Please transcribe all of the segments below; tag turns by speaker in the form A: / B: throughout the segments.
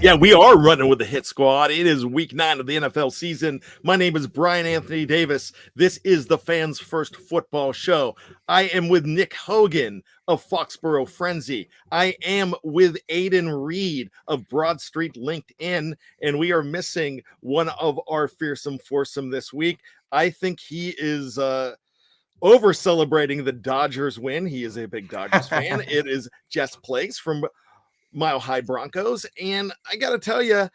A: Yeah, we are running with the hit squad. It is week 9 of the NFL season. My name is Brian Anthony Davis. This is the Fans First Football Show. I am with Nick Hogan of Foxborough Frenzy. I am with Aiden Reed of Broad Street LinkedIn, and we are missing one of our fearsome foursome this week. I think he is over celebrating the Dodgers win. He is a big Dodgers fan. It is Jess Place from Mile High Broncos. And I got to tell you,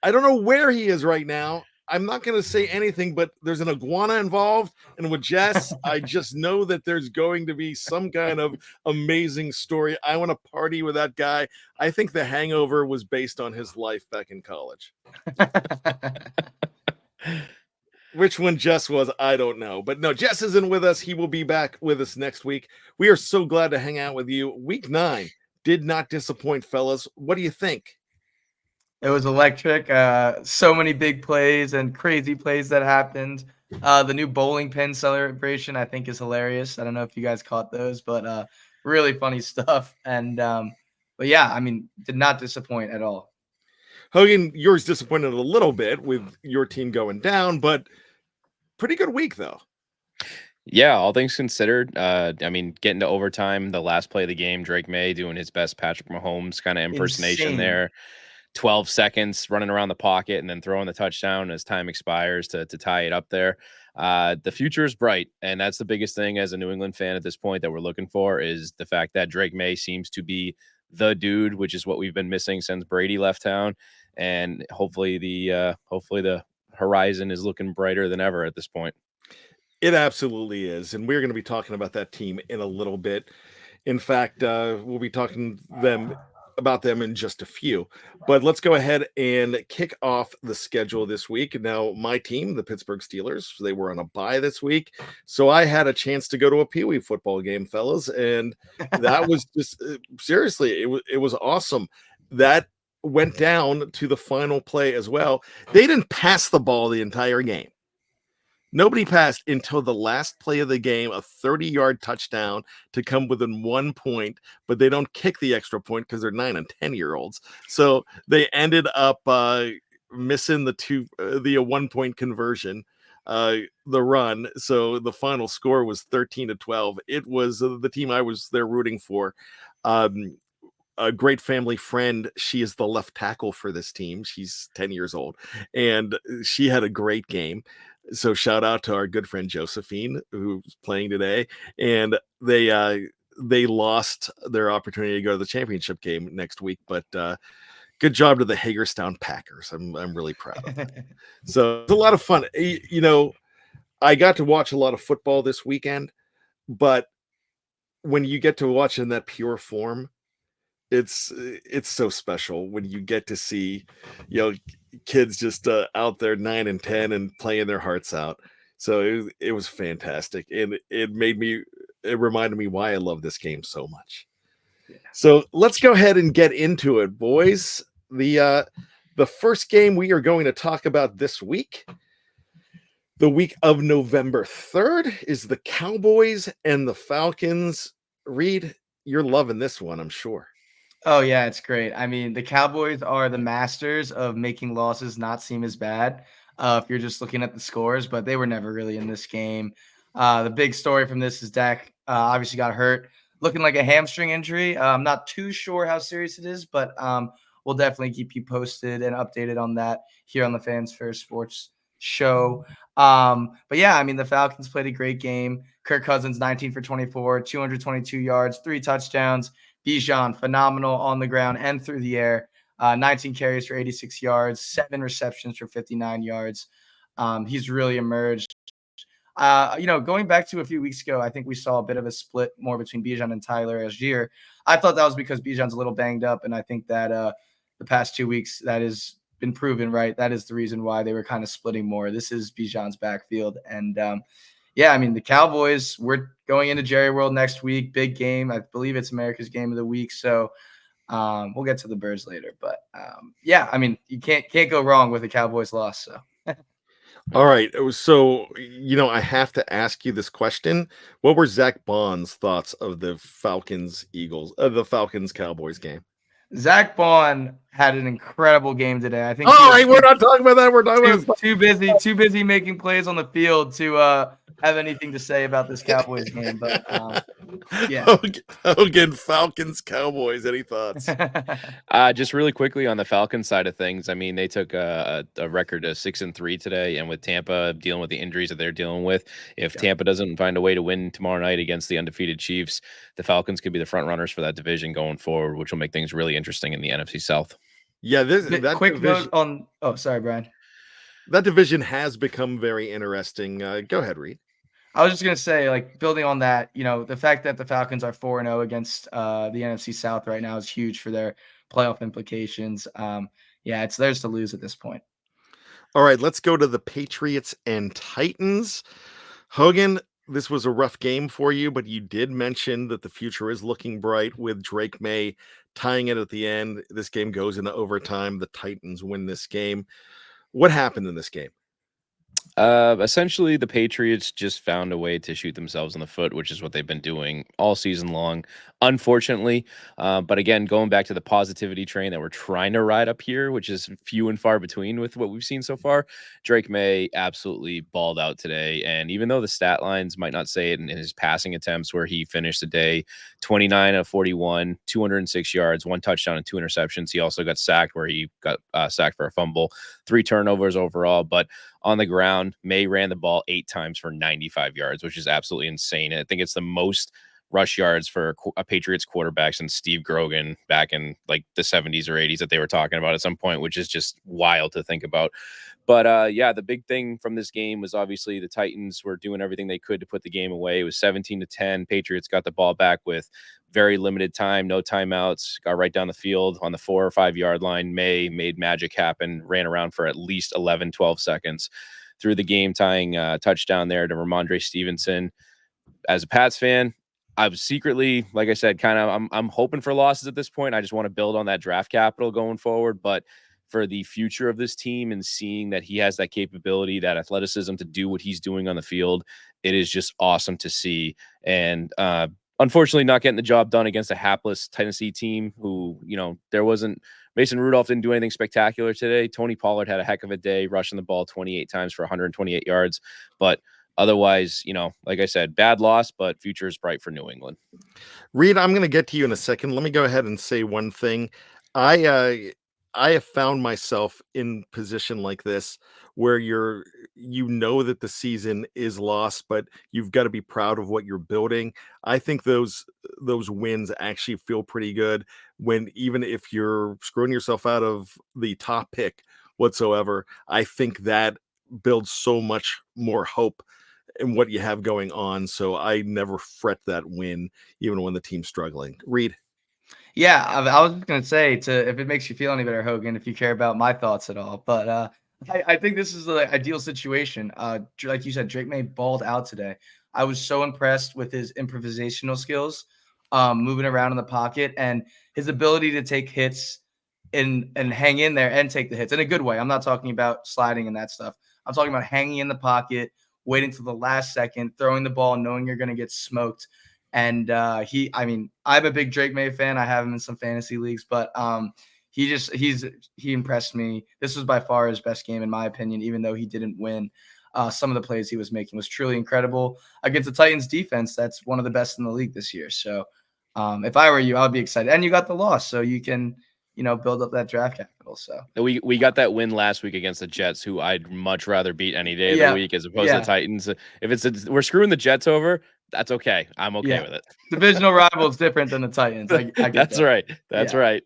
A: I don't know where he is right now. I'm not going to say anything, but there's an iguana involved. And with Jess, I just know that there's going to be some kind of amazing story. I want to party with that guy. I think The Hangover was based on his life back in college. Which one Jess was, I don't know. But no, Jess isn't with us. He will be back with us next week. We are so glad to hang out with you. Week 9 did not disappoint, fellas. What do you think?
B: It was electric. So many big plays and crazy plays that happened. The new bowling pin celebration, I think, is hilarious. I don't know if you guys caught those, but really funny stuff. And but yeah, I mean, did not disappoint at all.
A: Hogan, yours disappointed a little bit with your team going down, but pretty good week though.
C: Yeah, all things considered, I mean, getting to overtime, the last play of the game, Drake May doing his best Patrick Mahomes kind of impersonation
B: Insane.
C: there. 12 seconds running around the pocket and then throwing the touchdown as time expires to tie it up there. The future is bright, and that's the biggest thing as a New England fan at this point that we're looking for is the fact that Drake May seems to be the dude, which is what we've been missing since Brady left town. And hopefully the horizon is looking brighter than ever at this point.
A: It absolutely is. And we're going to be talking about that team in a little bit. In fact, we'll be talking about them in just a few. But let's go ahead and kick off the schedule this week. Now, my team, the Pittsburgh Steelers, they were on a bye this week. So I had a chance to go to a Pee Wee football game, fellas. And that was just seriously, it was awesome. That went down to the final play as well. They didn't pass the ball the entire game. Nobody passed until the last play of the game, a 30-yard touchdown to come within 1 point, but they don't kick the extra point because they're 9 and 10-year-olds. So they ended up missing the 1 point conversion, the run. So the final score was 13-12. It was the team I was there rooting for. A great family friend. She is the left tackle for this team. She's 10 years old, and she had a great game. So shout out to our good friend Josephine, who's playing today. And they lost their opportunity to go to the championship game next week, but good job to the Hagerstown Packers. I'm really proud of that. So it's a lot of fun. You know, I got to watch a lot of football this weekend, but when you get to watch in that pure form, it's so special when you get to see, kids just out there 9 and 10 and playing their hearts out. So it was fantastic, and it reminded me why I love this game so much. Yeah. So let's go ahead and get into it, boys. The first game we are going to talk about this week, the week of November 3rd, is the Cowboys and the Falcons. Reed, you're loving this one, I'm sure.
B: Oh, yeah, it's great. I mean, the Cowboys are the masters of making losses not seem as bad if you're just looking at the scores, but they were never really in this game. The big story from this is Dak obviously got hurt, looking like a hamstring injury. I'm not too sure how serious it is, but we'll definitely keep you posted and updated on that here on the Fans First Sports Show. But yeah, I mean, the Falcons played a great game. Kirk Cousins, 19 for 24, 222 yards, 3 touchdowns. Bijan, phenomenal on the ground and through the air. 19 carries for 86 yards, 7 receptions for 59 yards. He's really emerged. Going back to a few weeks ago, I think we saw a bit of a split more between Bijan and Tyler Algier. I thought that was because Bijan's a little banged up, and I think that the past 2 weeks that has been proven right. That is the reason why they were kind of splitting more. This is Bijan's backfield, and yeah, I mean, the Cowboys, we're going into Jerry World next week. Big game. I believe it's America's game of the week. So we'll get to the Birds later. But yeah, I mean, you can't go wrong with the Cowboys loss. So.
A: All right. So, I have to ask you this question. What were Zach Bond's thoughts of the Falcons Cowboys game?
B: Zach Bond had an incredible game today. I think
A: All right, we're not talking about that. We're talking about
B: too busy making plays on the field to have anything to say about this Cowboys game. But yeah.
A: Hogan, Falcons, Cowboys. Any thoughts?
C: Just really quickly on the Falcons side of things. I mean, they took a record of 6-3 today, and with Tampa dealing with the injuries that they're dealing with, if Tampa doesn't find a way to win tomorrow night against the undefeated Chiefs, the Falcons could be the front runners for that division going forward, which will make things really interesting in the NFC South.
A: Yeah, that
B: quick
A: division,
B: vote on. Oh, sorry, Brian.
A: that division has become very interesting. Go ahead, Reed.
B: I was just gonna say, like, building on that, the fact that the Falcons are 4-0 against the NFC South right now is huge for their playoff implications. Yeah, it's theirs to lose at this point.
A: All right, let's go to the Patriots and Titans. Hogan, this was a rough game for you, but you did mention that the future is looking bright with Drake May tying it at the end. This game goes into overtime. The Titans win this game. What happened in this game?
C: Essentially, the Patriots just found a way to shoot themselves in the foot, which is what they've been doing all season long, unfortunately. But again, going back to the positivity train that we're trying to ride up here, which is few and far between with what we've seen so far, Drake May absolutely balled out today. And even though the stat lines might not say it in his passing attempts, where he finished the day 29 of 41, 206 yards, 1 touchdown, and 2 interceptions, he also got sacked, where he got sacked for a fumble, 3 turnovers overall. But on the ground, May ran the ball 8 times for 95 yards, which is absolutely insane. I think it's the most rush yards for a Patriots quarterback since Steve Grogan back in like the 70s or 80s that they were talking about at some point, which is just wild to think about. But yeah, the big thing from this game was obviously the Titans were doing everything they could to put the game away. It was 17-10. Patriots got the ball back with very limited time, no timeouts, got right down the field on the 4 or 5 yard line. May made magic happen, ran around for at least 11, 12 seconds through the game, tying touchdown there to Ramondre Stevenson. As a Pats fan, I was secretly, like I said, kind of I'm hoping for losses at this point. I just want to build on that draft capital going forward. But for the future of this team and seeing that he has that capability, that athleticism to do what he's doing on the field, it is just awesome to see. And unfortunately, not getting the job done against a hapless Tennessee team who, there wasn't Mason Rudolph didn't do anything spectacular today. Tony Pollard had a heck of a day, rushing the ball 28 times for 128 yards. But otherwise, like I said, bad loss, but future is bright for New England.
A: Reed, I'm going to get to you in a second. Let me go ahead and say one thing. I have found myself in position like this where that the season is lost, but you've got to be proud of what you're building. I think those wins actually feel pretty good when, even if you're screwing yourself out of the top pick whatsoever, I think that builds so much more hope in what you have going on. So I never fret that win, even when the team's struggling. Reed.
B: Yeah, I was just gonna say, if it makes you feel any better, Hogan, if you care about my thoughts at all. But I think this is the ideal situation. Like you said, Drake May balled out today. I was so impressed with his improvisational skills, moving around in the pocket, and his ability to take hits and hang in there and take the hits in a good way. I'm not talking about sliding and that stuff. I'm talking about hanging in the pocket, waiting till the last second, throwing the ball, knowing you're going to get smoked. And I'm a big Drake May fan. I have him in some fantasy leagues, but he impressed me. This was by far his best game, in my opinion, even though he didn't win. Some of the plays he was making was truly incredible against the Titans defense. That's one of the best in the league this year. So if I were you, I would be excited. And you got the loss, so you can, build up that draft capital. So
C: we got that win last week against the Jets, who I'd much rather beat any day of the week as opposed to the Titans. If we're screwing the Jets over, that's okay. I'm okay with it.
B: Divisional rival is different than the Titans. I get
C: That's
B: that.
C: right. That's right.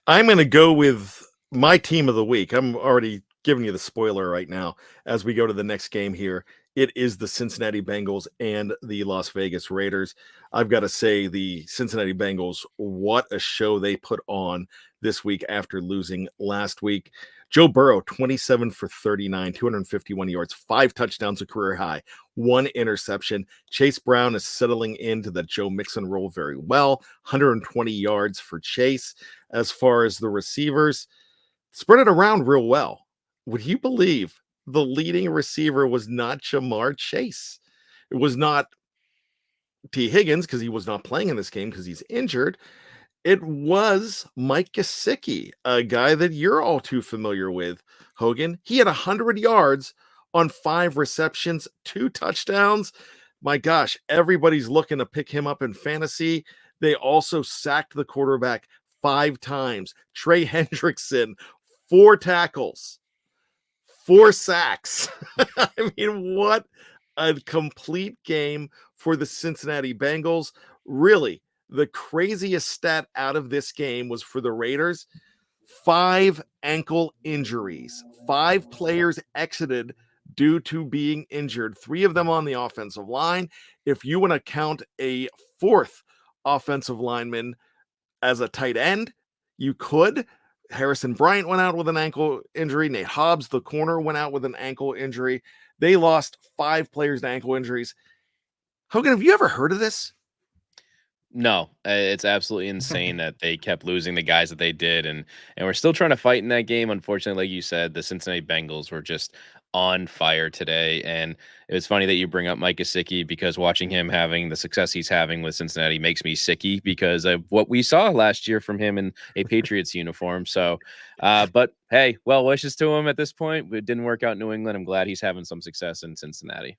A: I'm going to go with my team of the week. I'm already giving you the spoiler right now as we go to the next game here. It is the Cincinnati Bengals and the Las Vegas Raiders. I've got to say, the Cincinnati Bengals, what a show they put on this week after losing last week. Joe Burrow, 27 for 39, 251 yards, 5 touchdowns, a career high, 1 interception. Chase Brown is settling into the Joe Mixon role very well, 120 yards for Chase. As far as the receivers, spread it around real well. Would you believe the leading receiver was not Jamar Chase? It was not T. Higgins, because he was not playing in this game because he's injured. It was Mike Gesicki, a guy that you're all too familiar with, Hogan. He had 100 yards on 5 receptions, 2 touchdowns. My gosh, everybody's looking to pick him up in fantasy. They also sacked the quarterback 5 times. Trey Hendrickson, 4 tackles, 4 sacks. I mean, what a complete game for the Cincinnati Bengals. Really, the craziest stat out of this game was for the Raiders. 5 ankle injuries. 5 players exited due to being injured. 3 of them on the offensive line. If you want to count a 4th offensive lineman as a tight end, you could. Harrison Bryant went out with an ankle injury. Nate Hobbs, the corner, went out with an ankle injury. They lost 5 players to ankle injuries. Hogan, have you ever heard of this?
C: No, it's absolutely insane that they kept losing the guys that they did, and we're still trying to fight in that game. Unfortunately, like you said, the Cincinnati Bengals were just on fire today, and it was funny that you bring up Mike Gesicki because watching him having the success he's having with Cincinnati makes me sicky because of what we saw last year from him in a Patriots uniform. So, but hey, well wishes to him at this point. It didn't work out in New England. I'm glad he's having some success in Cincinnati.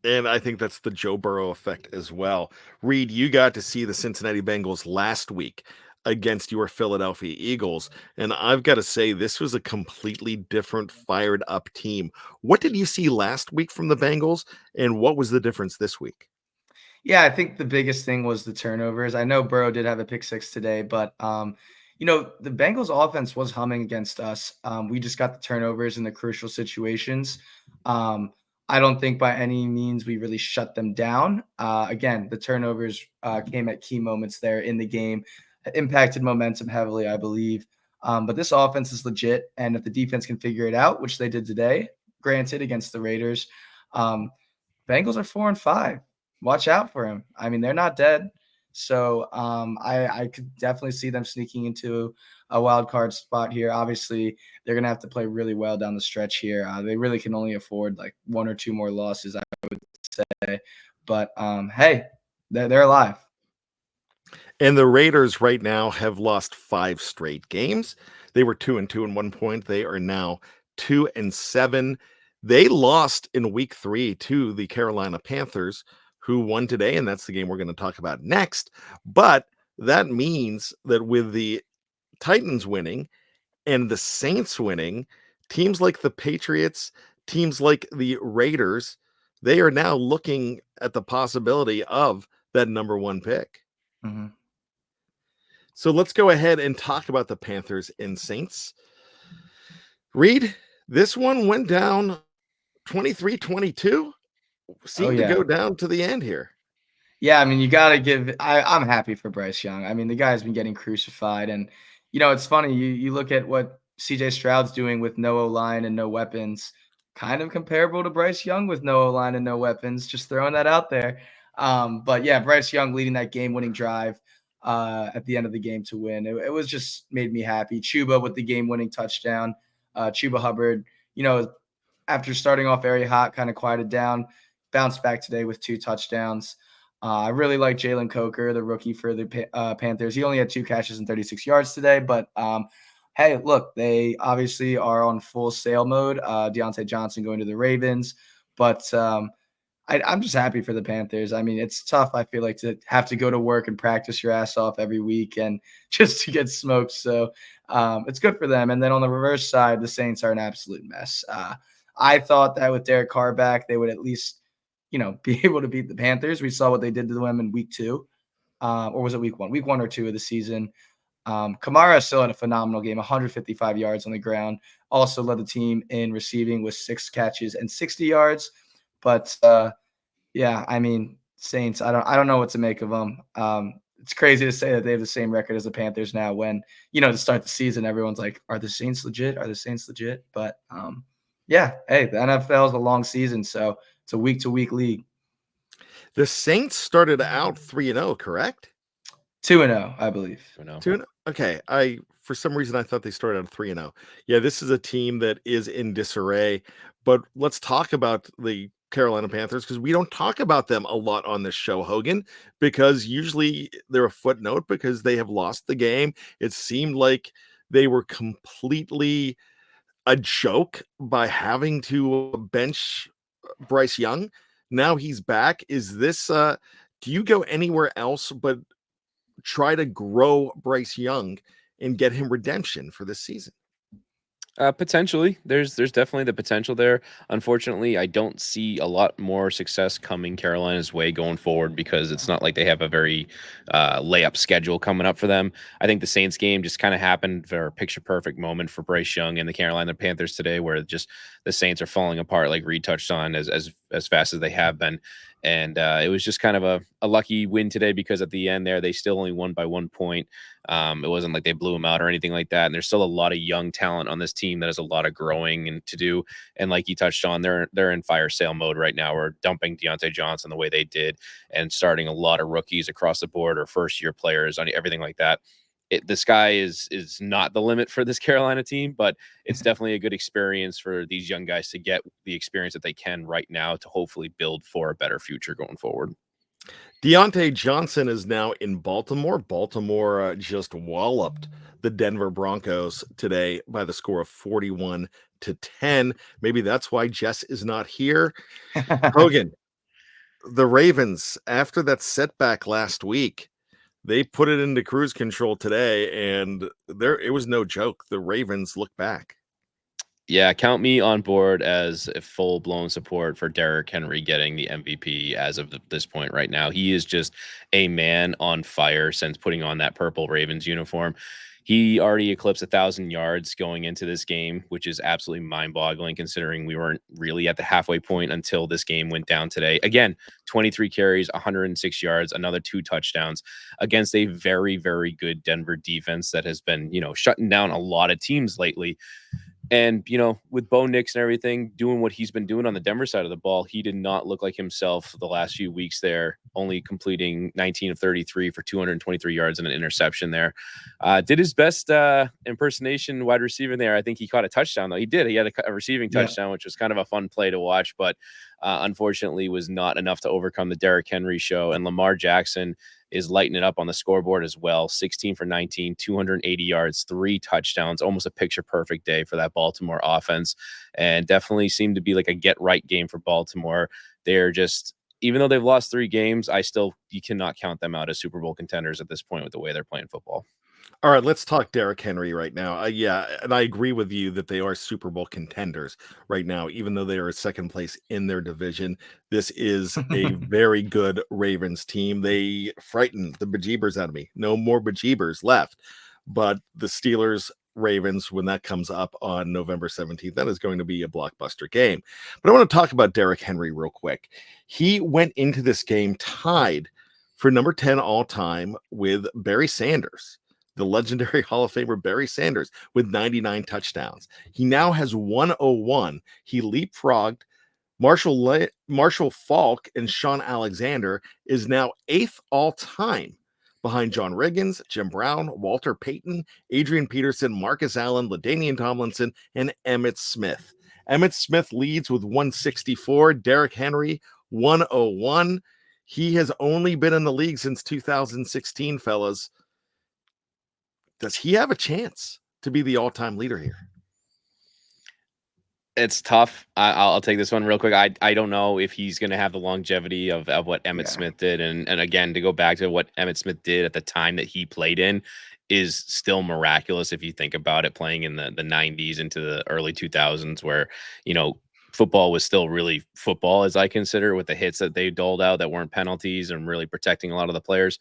A: And I think that's the Joe Burrow effect as well. Reed, you got to see the Cincinnati Bengals last week against your Philadelphia Eagles. And I've got to say, this was a completely different, fired up team. What did you see last week from the Bengals? And what was the difference this week?
B: Yeah, I think the biggest thing was the turnovers. I know Burrow did have a pick six today, but the Bengals offense was humming against us. We just got the turnovers in the crucial situations. I don't think by any means we really shut them down. Again, the turnovers came at key moments there in the game, impacted momentum heavily, I believe. But this offense is legit, and if the defense can figure it out, which they did today, granted against the Raiders, Bengals are 4-5. Watch out for him. I mean, they're not dead. So I could definitely see them sneaking into a wild card spot here. Obviously, they're going to have to play really well down the stretch here. They really can only afford like 1 or 2 more losses, I would say. But hey, they're alive.
A: And the Raiders right now have lost 5 straight games. They were 2-2 at one point. They are now 2-7. They lost in week 3 to the Carolina Panthers, who won today, and that's the game we're going to talk about next. But that means that with the Titans winning and the Saints winning, teams like the Patriots, teams like the Raiders, they are now looking at the possibility of that number 1 pick.
B: Mm-hmm.
A: So let's go ahead and talk about the Panthers and Saints. Reed, this one went down 23-22. Seemed to go down to the end here.
B: Yeah, I mean, you got to give I'm happy for Bryce Young. I mean, the guy's been getting crucified. And, it's funny. You look at what CJ Stroud's doing with no O-line and no weapons, kind of comparable to Bryce Young with no O-line and no weapons, just throwing that out there. But yeah, Bryce Young leading that game-winning drive at the end of the game to win. It was just made me happy. Chuba with the game-winning touchdown. Chuba Hubbard, after starting off very hot, kind of quieted down, bounced back today with 2 touchdowns. I really like Jalen Coker, the rookie for the Panthers. He only had 2 catches and 36 yards today, but hey, look, they obviously are on full sale mode. Deontay Johnson going to the Ravens, but I'm just happy for the Panthers. I mean, it's tough, I feel like, to have to go to work and practice your ass off every week and just to get smoked. So it's good for them. And then on the reverse side, the Saints are an absolute mess. I thought that with Derek Carr back, they would at least be able to beat the Panthers. We saw what they did to them in week 2. Or was it week 1? Week 1 or 2 of the season. Kamara still had a phenomenal game, 155 yards on the ground. Also led the team in receiving with 6 catches and 60 yards. But yeah, I mean, Saints, I don't know what to make of them. It's crazy to say that they have the same record as the Panthers now when, to start the season, everyone's like, are the Saints legit? Are the Saints legit? But yeah, hey, the NFL is a long season, so it's a week-to-week league.
A: The Saints started out 3-0, correct?
B: 2-0, I believe.
A: 2-0. Okay. For some reason I thought they started out 3-0. Yeah, this is a team that is in disarray. But let's talk about the Carolina Panthers because we don't talk about them a lot on this show, Hogan, because usually they're a footnote because they have lost the game. It seemed like they were completely a joke by having to bench Bryce Young. Now he's back. Is this do you go anywhere else but try to grow Bryce Young and get him redemption for this season?
C: Potentially, there's definitely the potential there. Unfortunately, I don't see a lot more success coming Carolina's way going forward because it's not like they have a very layup schedule coming up for them. I think the Saints game just kind of happened for a picture perfect moment for Bryce Young and the Carolina Panthers today, where just the Saints are falling apart, like Reed touched on, as fast as they have been. And it was just kind of a lucky win today because at the end there, they still only won by 1 point. It wasn't like they blew them out or anything like that. And there's still a lot of young talent on this team that has a lot of growing and to do. And like you touched on, they're in fire sale mode right now. We're dumping Deontay Johnson the way they did and starting a lot of rookies across the board or first year players on everything like that. The sky is not the limit for this Carolina team, but it's definitely a good experience for these young guys to get the experience that they can right now to hopefully build for a better future going forward.
A: Deontay Johnson is now in Baltimore. Baltimore just walloped the Denver Broncos today by the score of 41-10. Maybe that's why Jess is not here. Hogan, the Ravens, after that setback last week, they put it into cruise control today, and it was no joke. The Ravens look back.
C: Yeah, count me on board as a full-blown support for Derrick Henry getting the MVP as of this point right now. He is just a man on fire since putting on that purple Ravens uniform. He already eclipsed 1,000 yards going into this game, which is absolutely mind-boggling considering we weren't really at the halfway point until this game went down today. Again, 23 carries, 106 yards, another 2 touchdowns against a very, very good Denver defense that has been, shutting down a lot of teams lately. And, with Bo Nix and everything, doing what he's been doing on the Denver side of the ball, he did not look like himself the last few weeks there, only completing 19 of 33 for 223 yards and an interception there. Did his best impersonation wide receiver there. I think he caught a touchdown, though. He did. He had a receiving touchdown, which was kind of a fun play to watch, but unfortunately was not enough to overcome the Derrick Henry show. And Lamar Jackson is lighting it up on the scoreboard as well. 16 for 19, 280 yards, 3 touchdowns, almost a picture perfect day for that Baltimore offense. And definitely seemed to be like a get right game for Baltimore. They're just, even though they've lost 3 games, you cannot count them out as Super Bowl contenders at this point with the way they're playing football.
A: All right, let's talk Derrick Henry right now. Yeah, and I agree with you that they are Super Bowl contenders right now, even though they are second place in their division. This is a very good Ravens team. They frightened the bejeebers out of me. No more bejeebers left. But the Steelers, Ravens, when that comes up on November 17th, that is going to be a blockbuster game. But I want to talk about Derrick Henry real quick. He went into this game tied for number 10 all time with Barry Sanders, the legendary Hall of Famer Barry Sanders, with 99 touchdowns. He now has 101. He leapfrogged Marshall Falk, and Sean Alexander is now 8th all time behind John Riggins, Jim Brown, Walter Payton, Adrian Peterson, Marcus Allen, LaDainian Tomlinson, and Emmitt Smith. Emmitt Smith leads with 164. Derrick Henry, 101. He has only been in the league since 2016, fellas. Does he have a chance to be the all-time leader here?
C: It's tough. I'll take this one real quick. I don't know if he's going to have the longevity of what Emmitt Smith did. And again, to go back to what Emmitt Smith did at the time that he played in is still miraculous if you think about it, playing in the 90s into the early 2000s where, football was still really football, as I consider, with the hits that they doled out that weren't penalties and really protecting a lot of the players.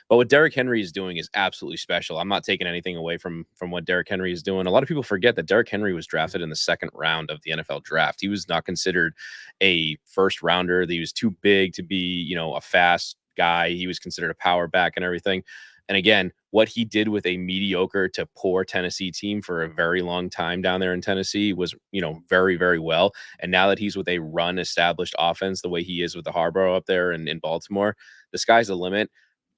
C: But what Derrick Henry is doing is absolutely special. I'm not taking anything away from what Derrick Henry is doing. A lot of people forget that Derrick Henry was drafted in the 2nd round of the NFL draft. He was not considered a first rounder. He was too big to be, a fast guy. He was considered a power back and everything. And again, what he did with a mediocre to poor Tennessee team for a very long time down there in Tennessee was, very, very well. And now that he's with a run established offense, the way he is with the Harborough up there in Baltimore, the sky's the limit.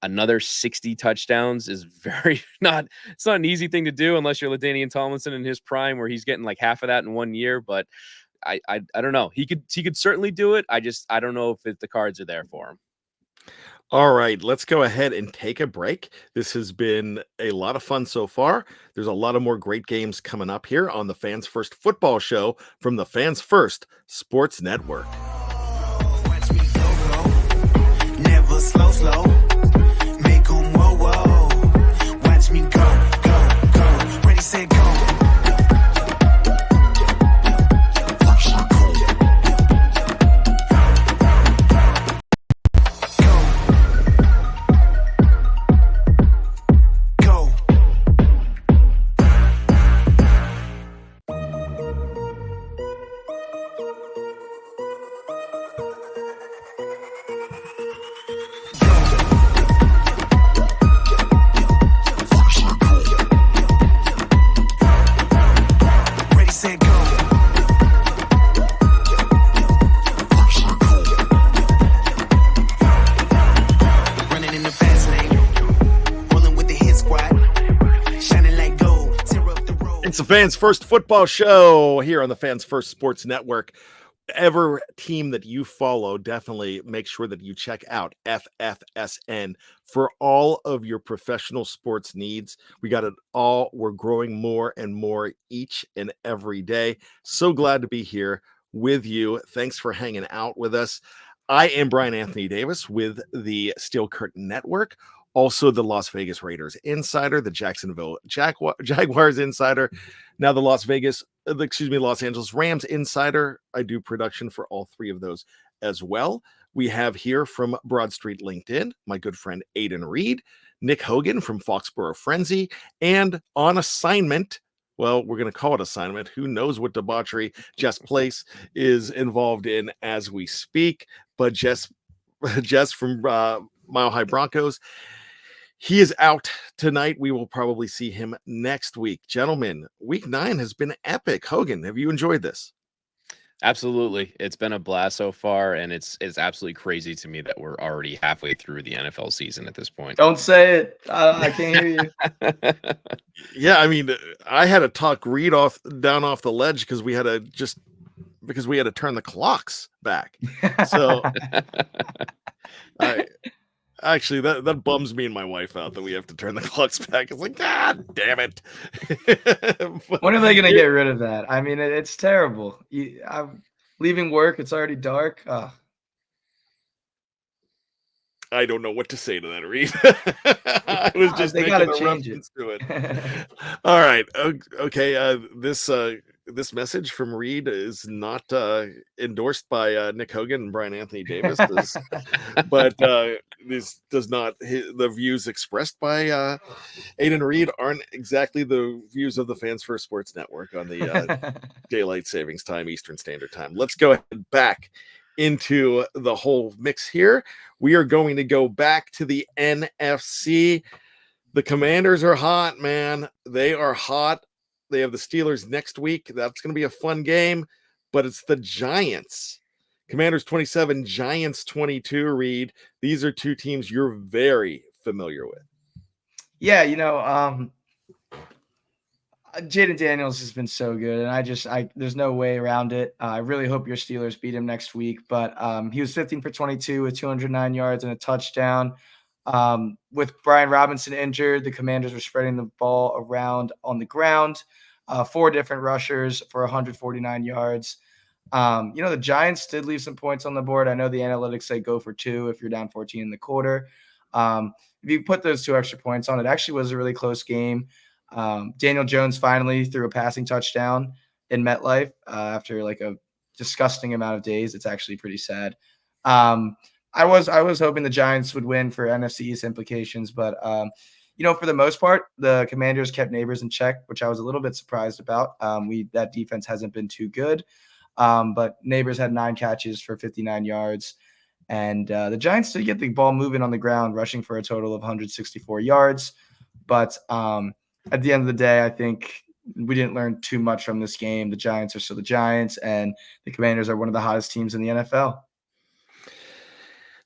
C: Another 60 touchdowns is it's not an easy thing to do unless you're LaDainian Tomlinson in his prime where he's getting like half of that in 1 year. But I don't know. He could certainly do it. I don't know if the cards are there for him.
A: All right, let's go ahead and take a break. This has been a lot of fun so far. There's a lot of more great games coming up here on the Fans First Football Show from the Fans First Sports Network.
D: Watch me go, never slow. Make 'em whoa. Watch me go. Ready, set, go.
A: It's the Fans First Football Show here on the Fans First Sports Network. Whatever team that you follow, definitely make sure that you check out FFSN for all of your professional sports needs. We got it all. We're growing more and more each and every day. So glad to be here with you. Thanks for hanging out with us. I am Brian Anthony Davis with the Steel Curtain Network. Also, the Las Vegas Raiders insider, the Jacksonville Jaguars insider, now the Los Angeles Rams insider. I do production for all three of those as well. We have here from Broad Street LinkedIn, my good friend Aiden Reed, Nick Hogan from Foxborough Frenzy, and on assignment, well, we're going to call it assignment. Who knows what debauchery Jess Place is involved in as we speak, but Jess from Mile High Broncos, he is out tonight. We will probably see him next week. Gentlemen, week 9 has been epic. Hogan, have you enjoyed this?
C: Absolutely. It's been a blast so far, and it's absolutely crazy to me that we're already halfway through the NFL season at this point.
B: Don't say it. I can't hear you.
A: Yeah, I mean, I had to talk Reed down off the ledge because we had to turn the clocks back. So actually, that bums me and my wife out that we have to turn the clocks back. It's like, God damn it.
B: When are they going to get rid of that? I mean, it's terrible. I'm leaving work. It's already dark.
A: I don't know what to say to that, Reed. I was just
B: they
A: making
B: gotta
A: a
B: change
A: reference to it. All right. Okay. This message from Reed is not endorsed by Nick Hogan and Brian Anthony Davis, but this does not. The views expressed by Aiden Reed aren't exactly the views of the Fans First Sports Network on the Daylight Savings Time, Eastern Standard Time. Let's go ahead back into the whole mix here. We are going to go back to the NFC. The Commanders are hot, man. They are hot. They have the Steelers next week. That's going to be a fun game, but it's the Giants. Commanders 27, Giants 22, Reed. These are two teams you're very familiar with.
B: Yeah, Jaden Daniels has been so good, and there's no way around it. I really hope your Steelers beat him next week, but he was 15 for 22 with 209 yards and a touchdown. With Brian Robinson injured, the Commanders were spreading the ball around on the ground. 4 different rushers for 149 yards. The Giants did leave some points on the board. I know the analytics say go for 2 if you're down 14 in the quarter. If you put those 2 extra points on, it actually was a really close game. Daniel Jones finally threw a passing touchdown in MetLife after like a disgusting amount of days. It's actually pretty sad. I was hoping the Giants would win for NFC East implications, but for the most part, the Commanders kept Neighbors in check, which I was a little bit surprised about. That defense hasn't been too good, but Neighbors had 9 catches for 59 yards, and the Giants did get the ball moving on the ground, rushing for a total of 164 yards. But at the end of the day, I think we didn't learn too much from this game. The Giants are still the Giants, and the Commanders are one of the hottest teams in the NFL.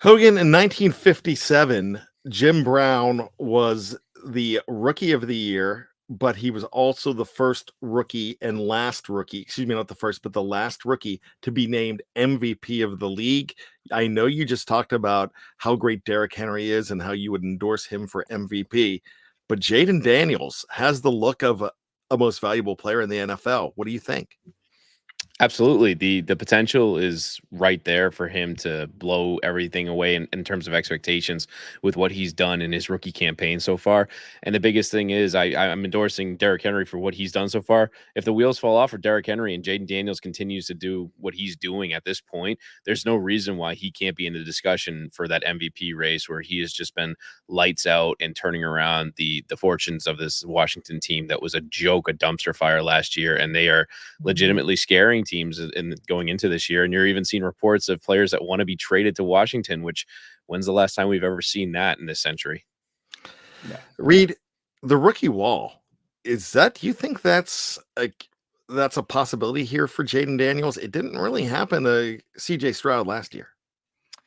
A: Hogan, in 1957, Jim Brown was the Rookie of the Year but he was also the first rookie and last rookie, excuse me, not the first, but the last rookie to be named MVP of the league. I know you just talked about how great Derrick Henry is and how you would endorse him for MVP, but Jaden Daniels has the look of a most valuable player in the NFL. What do you think?
C: Absolutely. The potential is right there for him to blow everything away in terms of expectations with what he's done in his rookie campaign so far. And the biggest thing is I'm endorsing Derrick Henry for what he's done so far. If the wheels fall off for Derrick Henry and Jaden Daniels continues to do what he's doing at this point, there's no reason why he can't be in the discussion for that MVP race where he has just been lights out and turning around the fortunes of this Washington team that was a joke, a dumpster fire last year. And they are legitimately scaring teams in going into this year. And you're even seeing reports of players that want to be traded to Washington, which when's the last time we've ever seen that in this century?
B: Yeah.
A: Reed, the rookie wall, is that, do you think that's a possibility here for Jaden Daniels? It didn't really happen to CJ Stroud last year.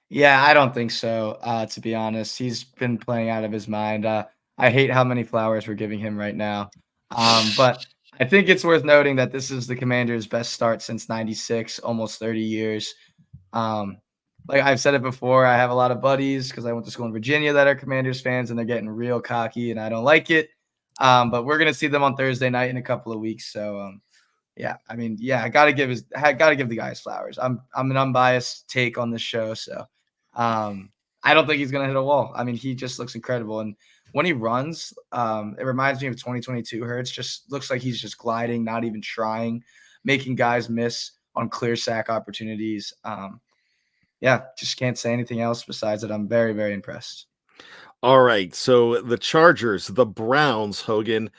B: Yeah, I don't think so. To be honest, he's been playing out of his mind. I hate how many flowers we're giving him right now. But I think it's worth noting that this is the Commanders' best start since '96, almost 30 years. Like I've said it before, I have a lot of buddies because I went to school in Virginia that are Commanders fans, and they're getting real cocky, and I don't like it. But we're gonna see them on Thursday night in a couple of weeks. So yeah, I mean, yeah, I gotta give the guys flowers. I'm an unbiased take on this show, so I don't think he's gonna hit a wall. I mean, he just looks incredible, and when he runs, it reminds me of 2022 Hurts. Just looks like he's just gliding, not even trying, making guys miss on clear sack opportunities. Yeah, just can't say anything else besides that. I'm very, very impressed.
A: All right, so the Chargers, the Browns, Hogan.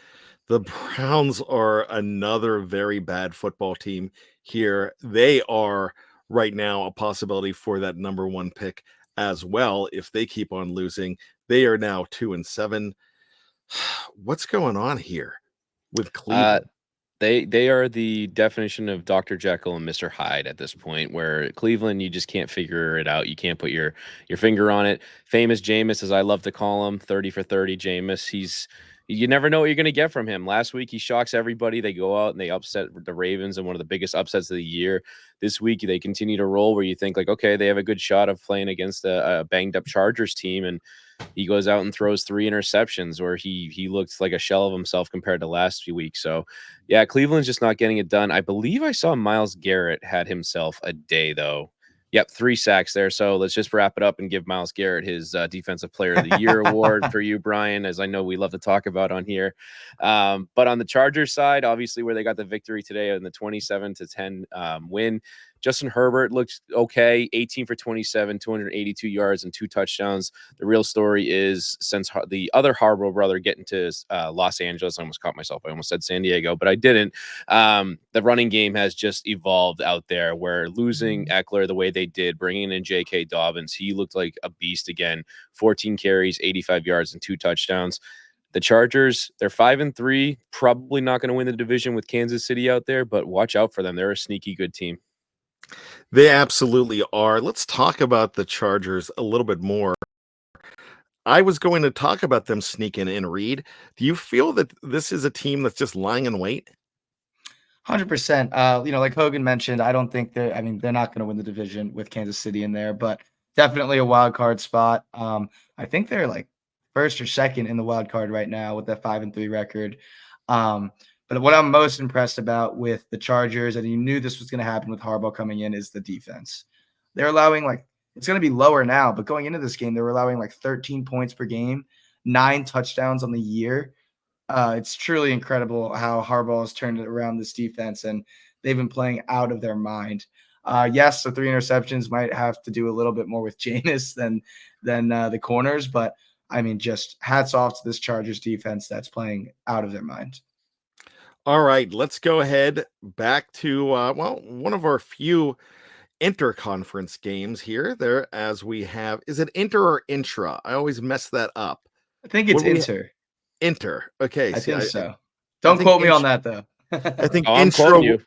A: The Browns are another very bad football team here. They are right now a possibility for that number one pick as well if they keep on losing. They are now 2-7. What's going on here with Cleveland?
C: They are the definition of Dr. Jekyll and Mr. Hyde at this point, where Cleveland, you just can't figure it out. You can't put your finger on it. Famous Jameis, as I love to call him, 30 for 30 Jameis. You never know what you're going to get from him. Last week, he shocks everybody. They go out and they upset the Ravens in one of the biggest upsets of the year. This week, they continue to roll where you think, like, okay, they have a good shot of playing against a banged-up Chargers team, and he goes out and throws 3 interceptions where he looks like a shell of himself compared to last few weeks. So, yeah, Cleveland's just not getting it done. I believe I saw Myles Garrett had himself a day, though. Yep, 3 sacks there. So let's just wrap it up and give Myles Garrett his Defensive Player of the Year award for you, Brian, as I know we love to talk about on here. But on the Chargers side, obviously where they got the victory today in the 27-10 win, Justin Herbert looks okay, 18 for 27, 282 yards and 2 touchdowns. The real story is since the other Harbaugh brother getting to Los Angeles, I almost caught myself. I almost said San Diego, but I didn't. The running game has just evolved out there where losing Eckler the way they did, bringing in J.K. Dobbins, he looked like a beast again. 14 carries, 85 yards and 2 touchdowns. The Chargers, they're 5-3, probably not going to win the division with Kansas City out there, but watch out for them. They're a sneaky good team.
A: They absolutely are. Let's talk about the Chargers a little bit more. I was going to talk about them sneaking in, Reed. Do you feel that this is a team that's just lying in wait?
B: 100%. Like Hogan mentioned, I don't think they're not going to win the division with Kansas City in there, but definitely a wild card spot. I think they're like first or second in the wild card right now with that 5-3 record. But what I'm most impressed about with the Chargers, and you knew this was going to happen with Harbaugh coming in, is the defense. They're allowing it's going to be lower now, but going into this game, they were allowing 13 points per game, 9 touchdowns on the year. It's truly incredible how Harbaugh has turned around this defense, and they've been playing out of their mind. Yes, the 3 interceptions might have to do a little bit more with Jameis than the corners, but I mean, just hats off to this Chargers defense that's playing out of their mind.
A: All right, let's go ahead back to one of our few interconference games here. There, as we have, is it inter or intra? I always mess that up.
B: I think it's
A: What do we
B: Inter.
A: Inter. Okay,
B: I
A: see,
B: think so. Don't
A: think
B: quote me on that though.
A: I think
C: Oh, I'm quoting you.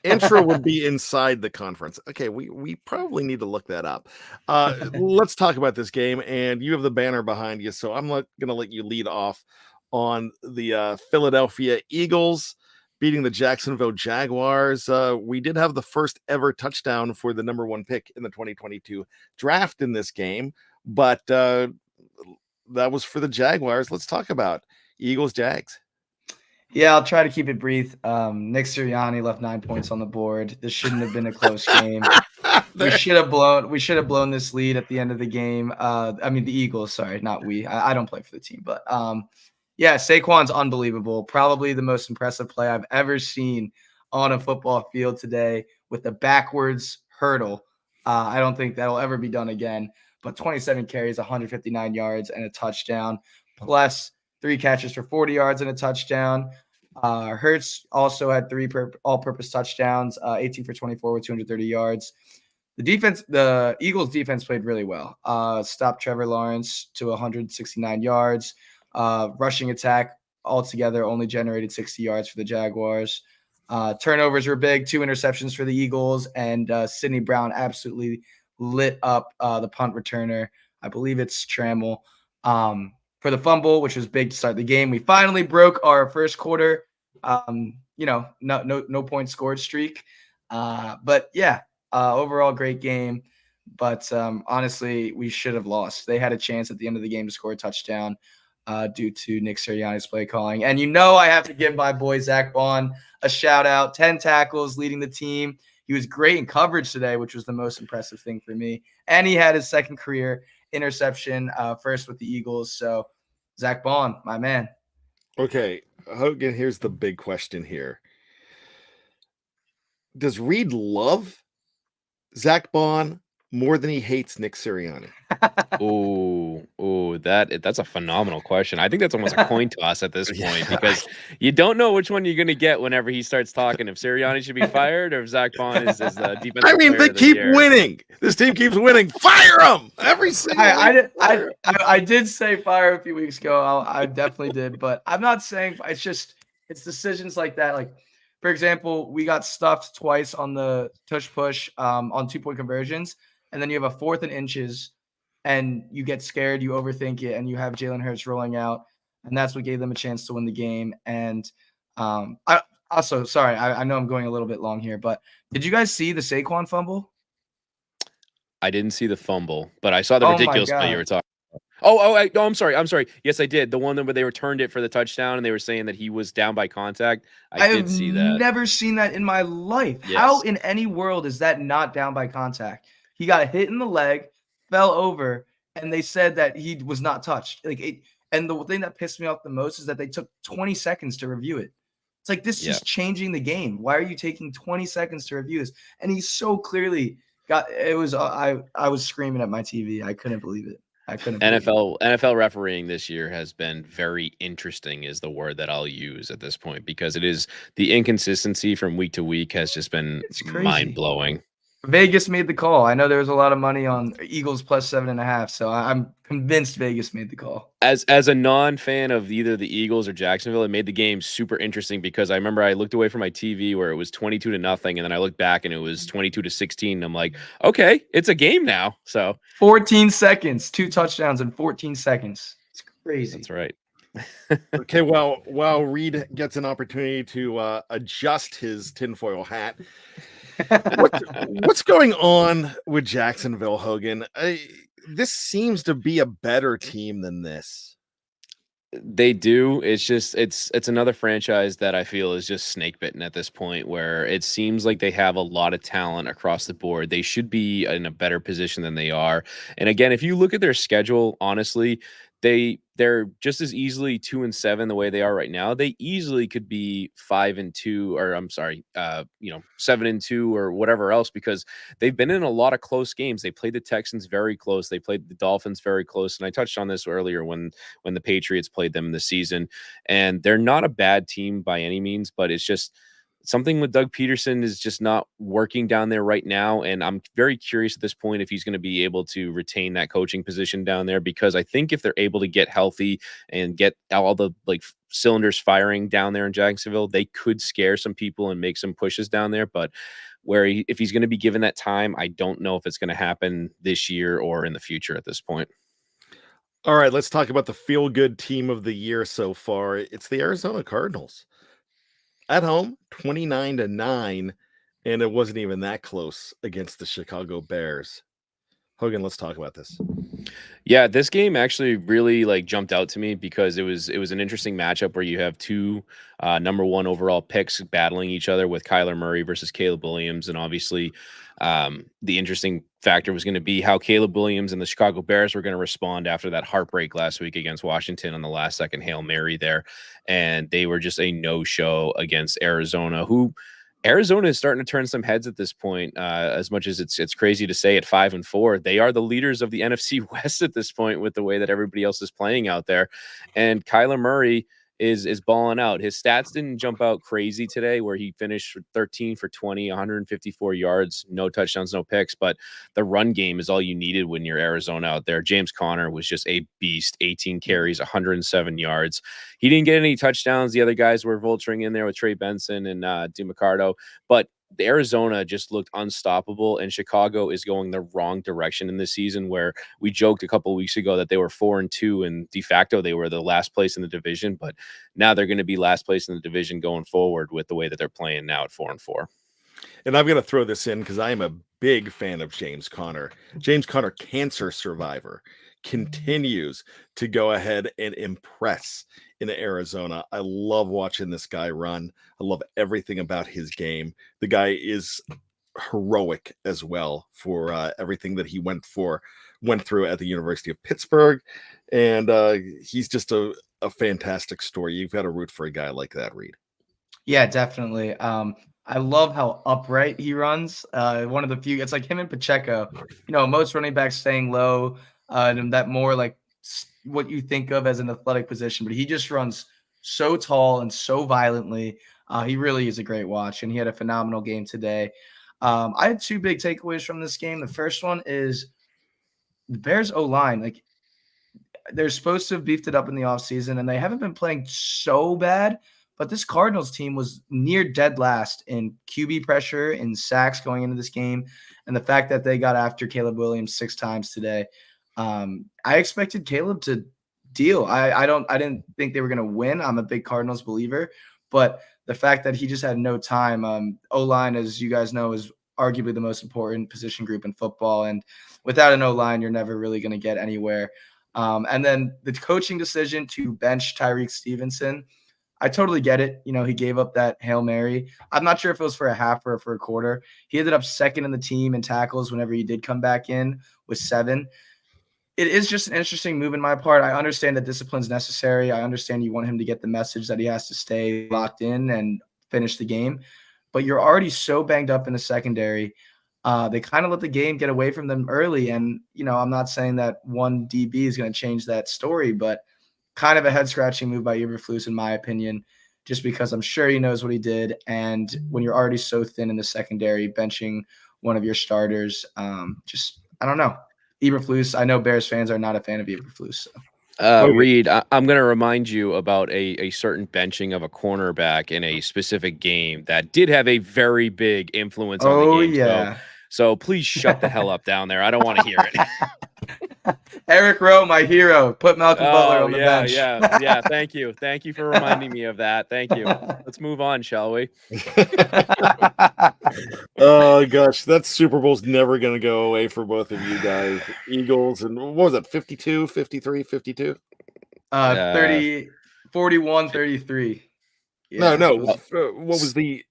A: Intra would be inside the conference. Okay, we probably need to look that up. Let's talk about this game, and you have the banner behind you, so I'm going to let you lead off on the Philadelphia Eagles beating the Jacksonville Jaguars. We did have the first ever touchdown for the number 1 pick in the 2022 draft in this game, but that was for the Jaguars. Let's talk about Eagles Jags.
B: Yeah, I'll try to keep it brief. Nick Sirianni left 9 points on the board. This shouldn't have been a close game. We should have blown this lead at the end of the game. I mean the Eagles, sorry, not we. I don't play for the team, but yeah, Saquon's unbelievable. Probably the most impressive play I've ever seen on a football field today with the backwards hurdle. I don't think that'll ever be done again. But 27 carries, 159 yards, and a touchdown, plus 3 catches for 40 yards and a touchdown. Hurts also had 3 all-purpose touchdowns, 18 for 24 with 230 yards. The Eagles defense played really well. Stopped Trevor Lawrence to 169 yards. Rushing attack altogether only generated 60 yards for the Jaguars. Turnovers were big, 2 interceptions for the Eagles, and Sidney Brown absolutely lit up the punt returner. I believe it's Trammell. For the fumble, which was big to start the game. We finally broke our first quarter, no point scored streak. But yeah, overall great game. But honestly, we should have lost. They had a chance at the end of the game to score a touchdown due to Nick Sirianni's play calling. And I have to give my boy Zach Bond a shout out. 10 tackles, leading the team. He was great in coverage today, which was the most impressive thing for me. And he had his second career interception, first with the Eagles. So Zach Bond, my man.
A: Okay, Hogan, here's the big question here. Does Reed love Zach Bond more than he hates Nick Sirianni?
C: That's a phenomenal question. I think that's almost a coin toss at this point because you don't know which one you're going to get whenever he starts talking. If Sirianni should be fired or if Zach Bond is the defensive.
A: I mean,
C: player
A: they keep winning. This team keeps winning. Fire them every single.
B: I did say fire a few weeks ago. I definitely did, but I'm not saying it's decisions like that. Like, for example, we got stuffed twice on the tush push on 2-point conversions, and then you have a 4th and inches. And you get scared, you overthink it, and you have Jalen Hurts rolling out, and that's what gave them a chance to win the game. And I also, sorry, I know I'm going a little bit long here, but did you guys see the Saquon fumble?
C: I didn't see the fumble, but I saw the ridiculous play you were talking about. I'm sorry. Yes, I did. The one where they returned it for the touchdown, and they were saying that he was down by contact. I did see that.
B: I've never seen that in my life. Yes. How in any world is that not down by contact? He got hit in the leg, fell over, and they said that he was not touched. And the thing that pissed me off the most is that they took 20 seconds to review it. It's like, this is changing the game. Why are you taking 20 seconds to review this? And he so clearly got it. Was I was screaming at my TV. I couldn't believe it.
C: NFL refereeing this year has been very interesting, is the word that I'll use at this point, because it is the inconsistency from week to week has just been mind blowing.
B: Vegas made the call. I know there was a lot of money on Eagles plus 7.5, so I'm convinced Vegas made the call.
C: As a non-fan of either the Eagles or Jacksonville, it made the game super interesting because I remember I looked away from my TV where it was 22-0, and then I looked back and it was 22-16. And I'm like, okay, it's a game now. So
B: 14 seconds, 2 touchdowns in 14 seconds. It's crazy.
C: That's right.
A: Okay, well, while Reed gets an opportunity to adjust his tinfoil hat, what's going on with Jacksonville, Hogan? This seems to be a better team than this.
C: They do. It's just it's another franchise that I feel is just snake bitten at this point, where it seems like they have a lot of talent across the board. They should be in a better position than they are. And again, if you look at their schedule, honestly, they're just as easily 2-7 the way they are right now. They easily could be 5-2, or 7-2 or whatever else, because they've been in a lot of close games. They played the Texans very close. They played the Dolphins very close. And I touched on this earlier when the Patriots played them in the season, and they're not a bad team by any means, but it's just something with Doug Peterson is just not working down there right now. And I'm very curious at this point if he's going to be able to retain that coaching position down there, because I think if they're able to get healthy and get all the cylinders firing down there in Jacksonville, they could scare some people and make some pushes down there. But if he's going to be given that time, I don't know if it's going to happen this year or in the future at this point.
A: All right, let's talk about the feel-good team of the year so far. It's the Arizona Cardinals. At home, 29-9, and it wasn't even that close against the Chicago Bears. Hogan, let's talk about this.
C: Yeah, this game actually really like jumped out to me because it was an interesting matchup where you have two number one overall picks battling each other with Kyler Murray versus Caleb Williams, and obviously the interesting factor was going to be how Caleb Williams and the Chicago Bears were going to respond after that heartbreak last week against Washington on the last second Hail Mary there, and they were just a no-show against Arizona, who Arizona is starting to turn some heads at this point. As much as it's crazy to say at 5-4, they are the leaders of the NFC West at this point with the way that everybody else is playing out there. And Kyler Murray is balling out. His stats didn't jump out crazy today, where he finished 13 for 20, 154 yards, no touchdowns, no picks. But the run game is all you needed when you're Arizona out there. James Conner was just a beast, 18 carries, 107 yards. He didn't get any touchdowns. The other guys were vulturing in there with Trey Benson and DeMarcado, but the Arizona just looked unstoppable, and Chicago is going the wrong direction in this season, where we joked a couple of weeks ago that they were 4-2 and de facto they were the last place in the division, but now they're going to be last place in the division going forward with the way that they're playing now at 4-4.
A: And I'm going to throw this in because I am a big fan of James Conner. James Conner, cancer survivor, continues to go ahead and impress in Arizona. I love watching this guy run. I love everything about his game. The guy is heroic as well for everything that he went through at the University of Pittsburgh. And he's just a fantastic story. You've got to root for a guy like that, Reed.
B: Yeah, definitely. I love how upright he runs. One of the few, it's like him and Pacheco. Most running backs staying low, and that more like what you think of as an athletic position. But he just runs so tall and so violently. He really is a great watch, and he had a phenomenal game today. I had two big takeaways from this game. The first one is the Bears O-line. Like, they're supposed to have beefed it up in the offseason, and they haven't been playing so bad. But this Cardinals team was near dead last in QB pressure, in sacks going into this game. And the fact that they got after Caleb Williams 6 times today, I expected Caleb to deal. I didn't think they were going to win. I'm a big Cardinals believer. But the fact that he just had no time, O-line, as you guys know, is arguably the most important position group in football. And without an O-line, you're never really going to get anywhere. And then the coaching decision to bench Tyreek Stevenson, I totally get it. He gave up that Hail Mary. I'm not sure if it was for a half or for a quarter. He ended up second in the team in tackles whenever he did come back in with 7. It is just an interesting move in my part. I understand that discipline's necessary. I understand you want him to get the message that he has to stay locked in and finish the game. But you're already so banged up in the secondary. They kind of let the game get away from them early. And, I'm not saying that one DB is going to change that story, but kind of a head-scratching move by Eberflus, in my opinion, just because I'm sure he knows what he did. And when you're already so thin in the secondary, benching one of your starters, I don't know. Eberflus, I know Bears fans are not a fan of Eberflus. So.
C: Reed, I'm going to remind you about a certain benching of a cornerback in a specific game that did have a very big influence on the game.
B: Yeah.
C: So please shut the hell up down there. I don't want to hear it.
B: Eric Rowe, my hero. Put Malcolm Butler on the bench.
C: Yeah. Thank you. Thank you for reminding me of that. Thank you. Let's move on, shall we?
A: Oh, gosh. That Super Bowl's never going to go away for both of you guys. Eagles, and what was it, 52, 53, 52?
B: 30, 41, 33. Yeah,
A: No. What was the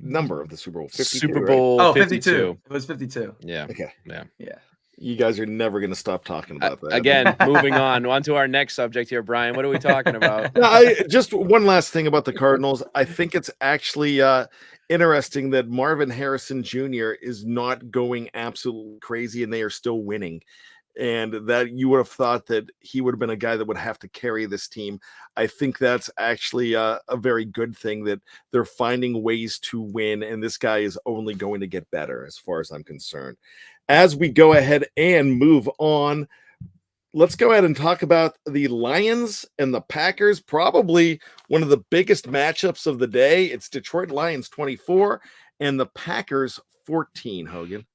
A: number of the Super Bowl? 52,
C: Super Bowl
B: right?
C: 52.
B: It was 52.
C: Yeah.
A: Okay.
C: Yeah.
A: You guys are never going to stop talking about that.
C: Again, moving on to our next subject here, Brian. What are we talking about?
A: Just one last thing about the Cardinals. I think it's actually interesting that Marvin Harrison Jr. is not going absolutely crazy, and they are still winning. And that you would have thought that he would have been a guy that would have to carry this team. I think that's actually a very good thing, that they're finding ways to win, and this guy is only going to get better as far as I'm concerned. As we go ahead and move on, let's go ahead and talk about the Lions and the Packers. Probably one of the biggest matchups of the day. It's Detroit Lions 24 and the Packers 14, Hogan.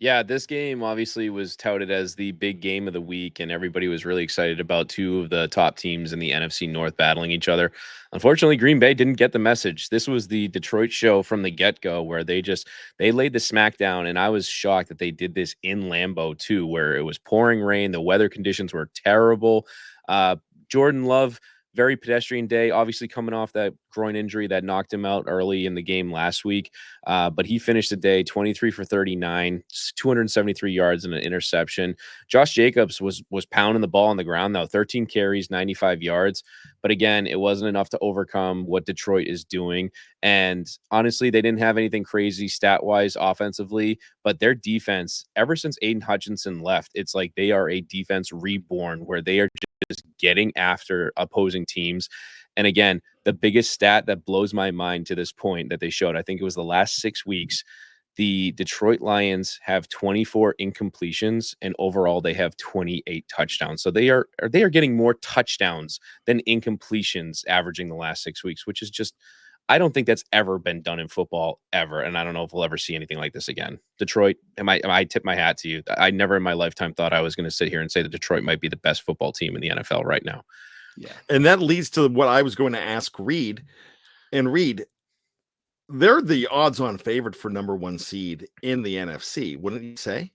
C: Yeah, this game obviously was touted as the big game of the week, and everybody was really excited about two of the top teams in the NFC North battling each other. Unfortunately, Green Bay didn't get the message. This was the Detroit show from the get-go, where they laid the smackdown, and I was shocked that they did this in Lambeau too, where it was pouring rain, the weather conditions were terrible. Jordan Love, very pedestrian day, obviously coming off that groin injury that knocked him out early in the game last week. But he finished the day 23 for 39, 273 yards and an interception. Josh Jacobs was pounding the ball on the ground, though, 13 carries, 95 yards. But again, it wasn't enough to overcome what Detroit is doing. And honestly, they didn't have anything crazy stat-wise offensively, but their defense, ever since Aiden Hutchinson left, it's like they are a defense reborn, where they are just getting after opposing teams. And again, the biggest stat that blows my mind to this point that they showed, I think it was the last 6 weeks, the Detroit Lions have 24 incompletions, and overall they have 28 touchdowns. So they are getting more touchdowns than incompletions averaging the last 6 weeks, which is just, I don't think that's ever been done in football ever, and I don't know if we'll ever see anything like this again. Detroit, I tip my hat to you. I never in my lifetime thought I was going to sit here and say that Detroit might be the best football team in the NFL right now.
B: Yeah.
A: And that leads to what I was going to ask Reed. And Reed, they're the odds-on favorite for number 1 seed in the NFC, wouldn't you say?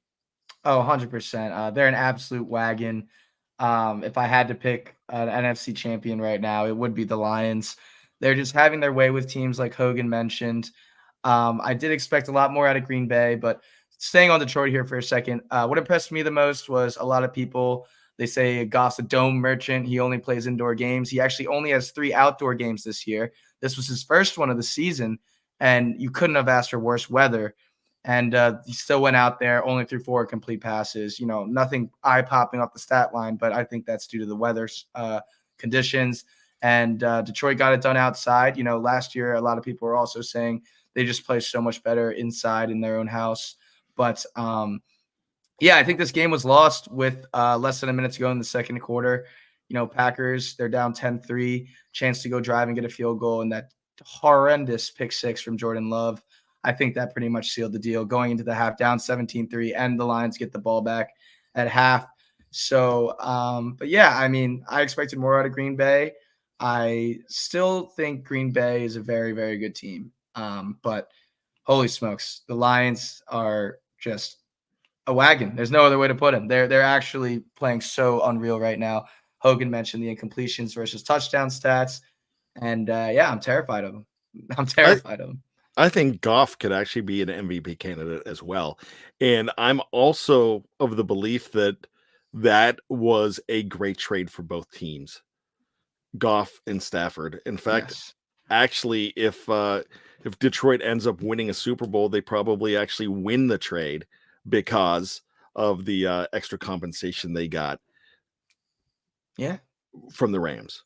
B: Oh, 100%. They're an absolute wagon. If I had to pick an NFC champion right now, it would be the Lions. They're just having their way with teams like Hogan mentioned. I did expect a lot more out of Green Bay, but staying on Detroit here for a second, what impressed me the most was a lot of people, they say Goff's a dome merchant. He only plays indoor games. He actually only has 3 outdoor games this year. This was his first one of the season, and you couldn't have asked for worse weather. And he still went out there, only threw 4 complete passes. Nothing eye-popping off the stat line, but I think that's due to the weather conditions. And Detroit got it done outside. Last year, a lot of people were also saying they just play so much better inside in their own house. But, yeah, I think this game was lost with less than a minute to go in the second quarter. Packers, they're down 10-3, chance to go drive and get a field goal, and that horrendous pick 6 from Jordan Love. I think that pretty much sealed the deal going into the half, down 17-3, and the Lions get the ball back at half. So, but yeah, I mean, I expected more out of Green Bay. I still think Green Bay is a very, very good team. But holy smokes, the Lions are just a wagon. There's no other way to put them. They're actually playing so unreal right now. Hogan mentioned the incompletions versus touchdown stats. And yeah, I'm terrified of them. I'm terrified of them.
A: I think Goff could actually be an MVP candidate as well. And I'm also of the belief that that was a great trade for both teams, Goff and Stafford. In fact,
B: Yes.
A: actually, if Detroit ends up winning a Super Bowl, they probably actually win the trade because of the extra compensation they got
B: Yeah.
A: from the Rams.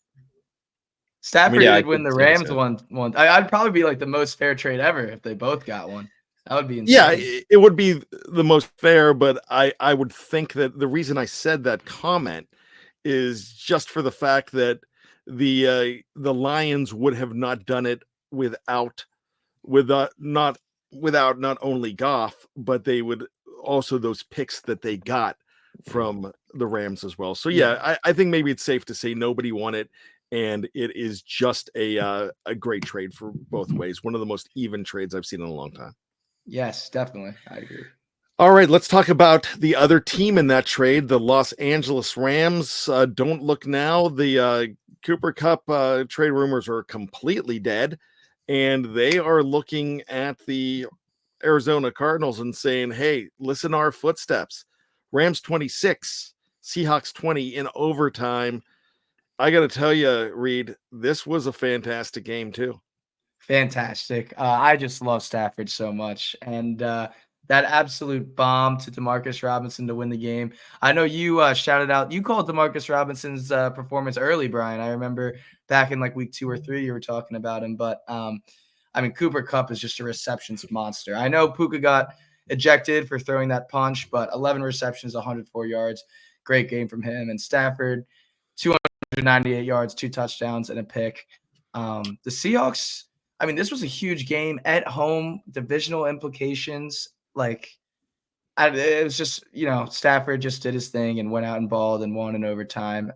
B: Stafford
C: Yeah, I
B: did win
C: could
B: the
C: see
B: Rams
C: that.
B: one. I'd probably be like the most fair trade ever if they both got one. That would be insane.
A: Yeah, it would be the most fair, but I would think that the reason I said that comment is just for the fact that the Lions would have not done it without not only Goff, but they would also those picks that they got from the Rams as well. So yeah, I think maybe it's safe to say nobody won it, and it is just a great trade for both ways. One of the most even trades I've seen in a long time.
B: Yes, definitely. I agree.
A: All right, let's talk about the other team in that trade, the Los Angeles Rams. Don't look now. The Cooper Kupp trade rumors are completely dead, and they are looking at the Arizona Cardinals and saying, hey, listen to our footsteps. Rams 26, Seahawks 20 in overtime. I got to tell you, Reed, this was a fantastic game too.
B: Fantastic. I just love Stafford so much. And that absolute bomb to Demarcus Robinson to win the game. I know you shouted out, you called Demarcus Robinson's performance early, Brian. I remember back in like week 2 or 3, you were talking about him. But I mean, Cooper Kupp is just a receptions monster. I know Puka got ejected for throwing that punch, but 11 receptions, 104 yards. Great game from him. And Stafford, 298 yards, 2 touchdowns, and a pick. The Seahawks, I mean, this was a huge game at home, divisional implications. Like, It was just, Stafford just did his thing and went out and balled and won in overtime.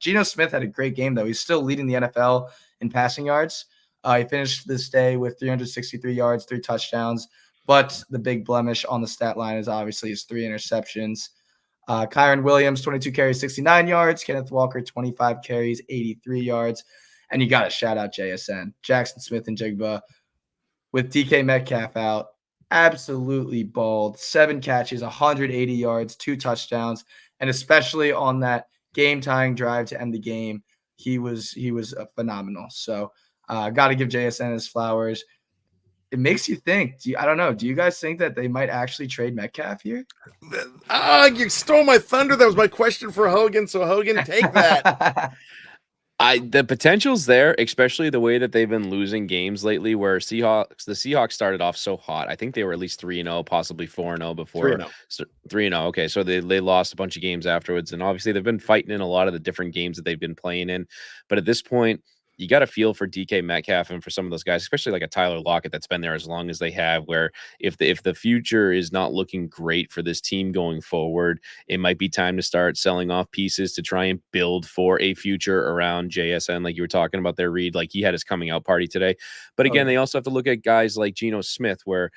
B: Geno Smith had a great game, though. He's still leading the NFL in passing yards. He finished this day with 363 yards, 3 touchdowns. But the big blemish on the stat line is obviously his 3 interceptions. Kyron Williams, 22 carries, 69 yards. Kenneth Walker, 25 carries, 83 yards. And you got to shout out JSN, Jackson Smith and Jigba, with DK Metcalf out. Absolutely balled. 7 catches, 180 yards, 2 touchdowns. And especially on that game-tying drive to end the game, he was phenomenal. So got to give JSN his flowers. It makes you think. I don't know. Do you guys think that they might actually trade Metcalf here?
A: You stole my thunder. That was my question for Hogan. So Hogan, take that.
C: The potential's there, especially the way that they've been losing games lately. Where the Seahawks started off so hot. I think they were at least 3-0, possibly 4-0 before
A: 3-0.
C: 3-0. Okay, so they lost a bunch of games afterwards, and obviously they've been fighting in a lot of the different games that they've been playing in. But at this point, you got to feel for DK Metcalf and for some of those guys, especially like a Tyler Lockett that's been there as long as they have, where if the future is not looking great for this team going forward, it might be time to start selling off pieces to try and build for a future around JSN, like you were talking about there, Reed. Like, he had his coming out party today. But again, they also have to look at guys like Geno Smith, where,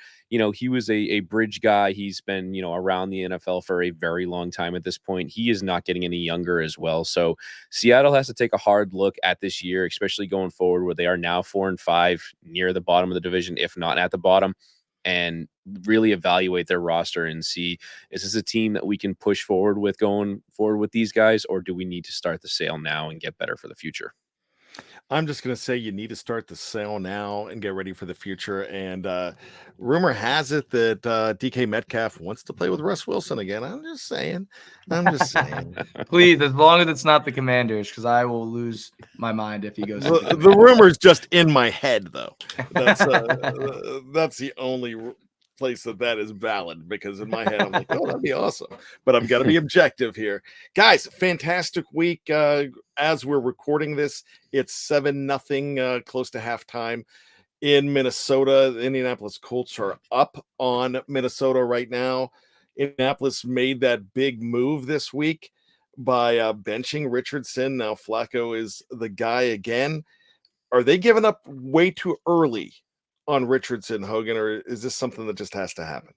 C: he was a bridge guy. He's been, around the NFL for a very long time at this point. He is not getting any younger as well. So Seattle has to take a hard look at this year, especially going forward, where they are now 4-5, near the bottom of the division, if not at the bottom, and really evaluate their roster and see, is this a team that we can push forward with going forward with these guys, or do we need to start the sale now and get better for the future?
A: I'm just going to say you need to start the sale now and get ready for the future. And rumor has it that DK Metcalf wants to play with Russ Wilson again. I'm just saying.
B: Please, as long as it's not the Commanders, because I will lose my mind if he goes.
A: The rumor's just in my head, though. That's the only place that is valid, because in my head I'm like, oh, that'd be awesome. But I've got to be objective here. Guys, fantastic week. As we're recording this, it's 7-0, close to halftime in Minnesota. The Indianapolis Colts are up on Minnesota right now. Indianapolis made that big move this week by benching Richardson. Now Flacco is the guy again. Are they giving up way too early on Richardson, Hogan, or is this something that just has to happen?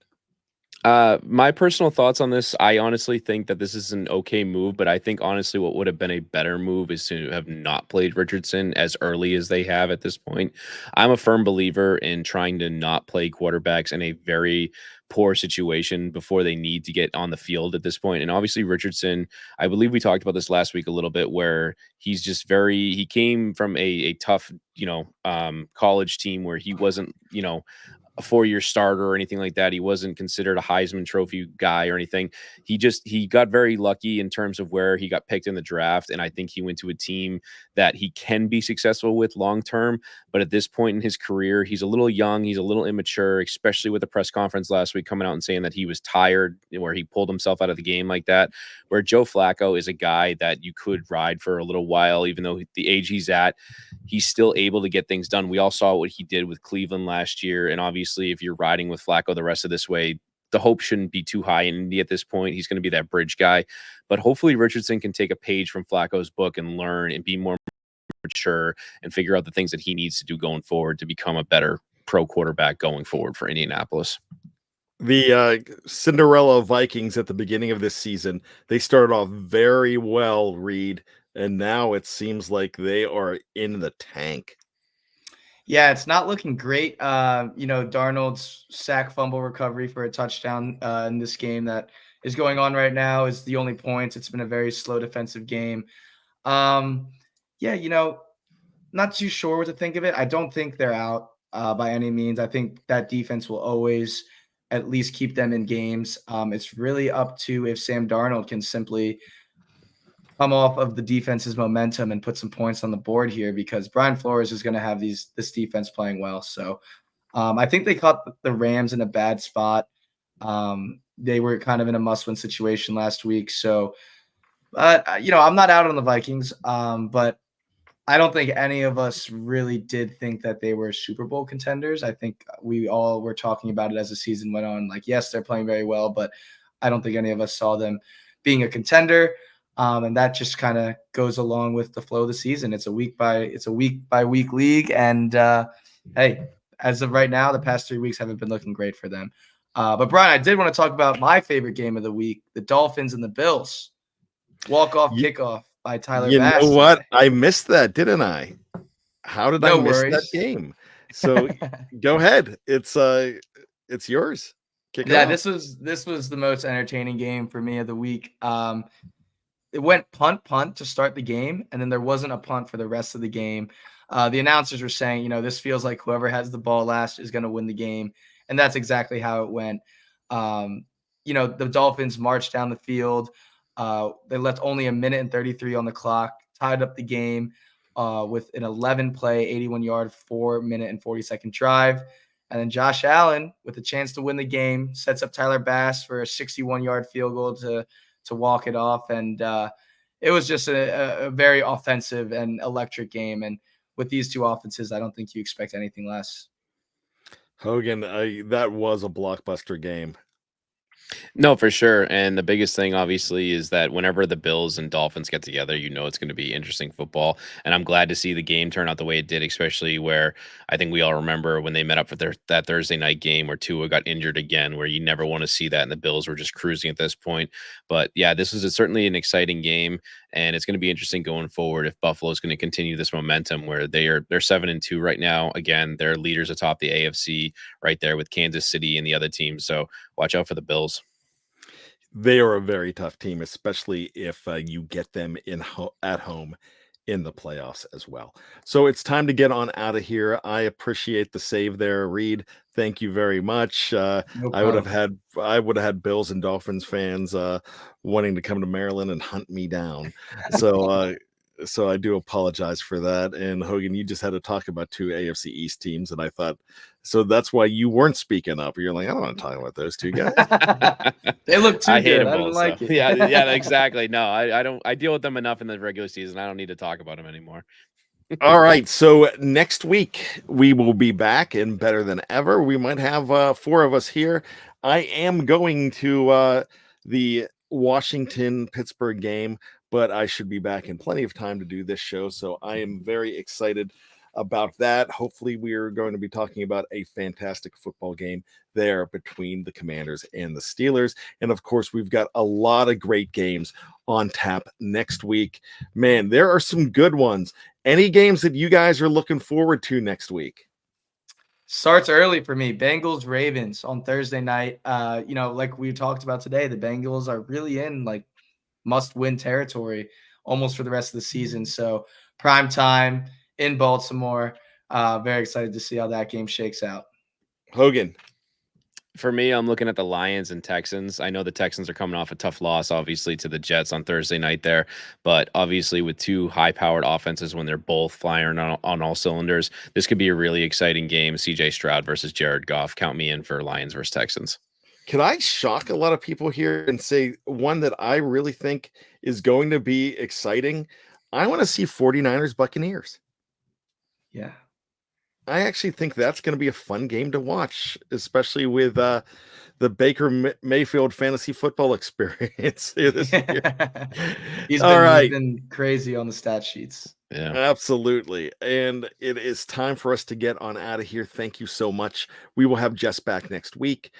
C: My personal thoughts on this, I honestly think that this is an okay move, but I think honestly what would have been a better move is to have not played Richardson as early as they have at this point. I'm a firm believer in trying to not play quarterbacks in a very poor situation before they need to get on the field at this point. And obviously Richardson, I believe we talked about this last week a little bit, where he's just he came from a tough, college team where he wasn't, a 4-year starter or anything like that. He wasn't considered a Heisman Trophy guy or anything. He got very lucky in terms of where he got picked in the draft. And I think he went to a team that he can be successful with long-term. But at this point in his career, he's a little young. He's a little immature, especially with the press conference last week coming out and saying that he was tired, where he pulled himself out of the game like that, where Joe Flacco is a guy that you could ride for a little while, even though the age he's at, he's still able to get things done. We all saw what he did with Cleveland last year. And obviously, if you're riding with Flacco the rest of this way, the hope shouldn't be too high in Indy at this point. He's going to be that bridge guy. But hopefully Richardson can take a page from Flacco's book and learn and be more mature and figure out the things that he needs to do going forward to become a better pro quarterback going forward for Indianapolis.
A: The Cinderella Vikings at the beginning of this season, they started off very well, Reed, and now it seems like they are in the tank.
B: Yeah, it's not looking great. Darnold's sack fumble recovery for a touchdown in this game that is going on right now is the only points. It's been a very slow defensive game. Not too sure what to think of it. I don't think they're out by any means. I think that defense will always at least keep them in games. It's really up to if Sam Darnold can simply come off of the defense's momentum and put some points on the board here, because Brian Flores is going to have this defense playing well. So I think they caught the Rams in a bad spot. They were kind of in a must-win situation last week. So, I'm not out on the Vikings, but I don't think any of us really did think that they were Super Bowl contenders. I think we all were talking about it as the season went on. Like, yes, they're playing very well, but I don't think any of us saw them being a contender. And that just kind of goes along with the flow of the season. It's a week by week league, and hey, as of right now, the past 3 weeks haven't been looking great for them. But Brian, I did want to talk about my favorite game of the week: the Dolphins and the Bills. Walk-off kickoff by Tyler
A: You
B: Bass
A: know what?
B: today.
A: I missed that, didn't I? How did I
B: No
A: miss that
B: worries.
A: game? So go ahead. It's yours. Kick it
B: Yeah,
A: off.
B: this was the most entertaining game for me of the week. It went punt to start the game, and then there wasn't a punt for the rest of the game. The announcers were saying, you know, this feels like whoever has the ball last is going to win the game, and that's exactly how it went. You know, the Dolphins marched down the field. They left only a minute and 33 on the clock, tied up the game with an 11-play, 81-yard, 4-minute and 40-second drive. And then Josh Allen, with a chance to win the game, sets up Tyler Bass for a 61-yard field goal to walk it off. And it was just a very offensive and electric game. And with these two offenses, I don't think you expect anything less.
A: Hogan, that was a blockbuster game.
C: No, for sure. And the biggest thing, obviously, is that whenever the Bills and Dolphins get together, you know it's going to be interesting football. And I'm glad to see the game turn out the way it did, especially where I think we all remember when they met up for that Thursday night game where Tua got injured again, where you never want to see that. And the Bills were just cruising at this point. But yeah, this was certainly an exciting game. And it's going to be interesting going forward if Buffalo is going to continue this momentum where they're 7-2 right now. Again, they're leaders atop the AFC right there with Kansas City and the other teams. So watch out for the Bills.
A: They are a very tough team, especially if you get them at home in the playoffs as well. So it's time to get on out of here. I appreciate the save there, Reed. Thank you very much.
B: No
A: I would have
B: problem.
A: had Bills and Dolphins fans wanting to come to Maryland and hunt me down. So so I do apologize for that. And Hogan, you just had to talk about two AFC East teams, and I thought, so that's why you weren't speaking up. You're like, I don't want to talk about those two guys.
B: They look too
C: I hate
B: good.
C: them
B: I
C: both.
B: don't like
C: So.
B: it.
C: Yeah, exactly. No, I don't. I deal with them enough in the regular season. I don't need to talk about them anymore.
A: All right. So next week we will be back and better than ever. We might have 4 of us here. I am going to the Washington-Pittsburgh game, but I should be back in plenty of time to do this show. So I am very excited about that. Hopefully we are going to be talking about a fantastic football game there between the Commanders and the Steelers. And of course, we've got a lot of great games on tap next week. Man, there are some good ones. Any games that you guys are looking forward to next week?
B: Starts early for me. Bengals Ravens on Thursday night. You know, like we talked about today, the Bengals are really in like must-win territory almost for the rest of the season. So prime time in Baltimore. Very excited to see how that game shakes out.
A: Hogan.
C: For me, I'm looking at the Lions and Texans. I know the Texans are coming off a tough loss, obviously, to the Jets on Thursday night there. But obviously, with two high-powered offenses, when they're both firing on all cylinders, this could be a really exciting game. CJ Stroud versus Jared Goff. Count me in for Lions versus Texans.
A: Can I shock a lot of people here and say one that I really think is going to be exciting? I want to see 49ers Buccaneers.
B: Yeah.
A: I actually think that's going to be a fun game to watch, especially with the Baker Mayfield fantasy football experience this year.
B: He's been crazy on the stat sheets.
C: Yeah,
A: absolutely. And it is time for us to get on out of here. Thank you so much. We will have Jess back next week.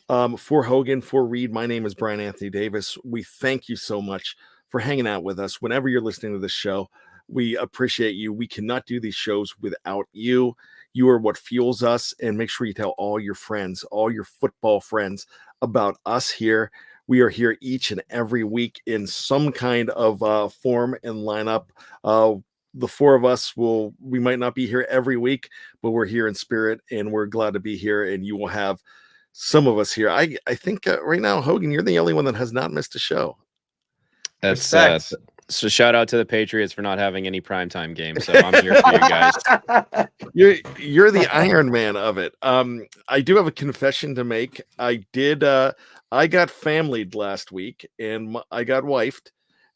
A: For Hogan, for Reed, my name is Brian Anthony Davis. We thank you so much for hanging out with us whenever you're listening to this show. We appreciate you. We cannot do these shows without you. You are what fuels us. And make sure you tell all your friends, all your football friends about us here. We are here each and every week in some kind of form and lineup. The 4 of us we might not be here every week, but we're here in spirit and we're glad to be here. And you will have some of us here. I think right now, Hogan, you're the only one that has not missed a show.
C: That's so shout out to the Patriots for not having any primetime games. So I'm here for you guys.
A: You're the Iron Man of it. I do have a confession to make. I got familyed last week and I got wifed,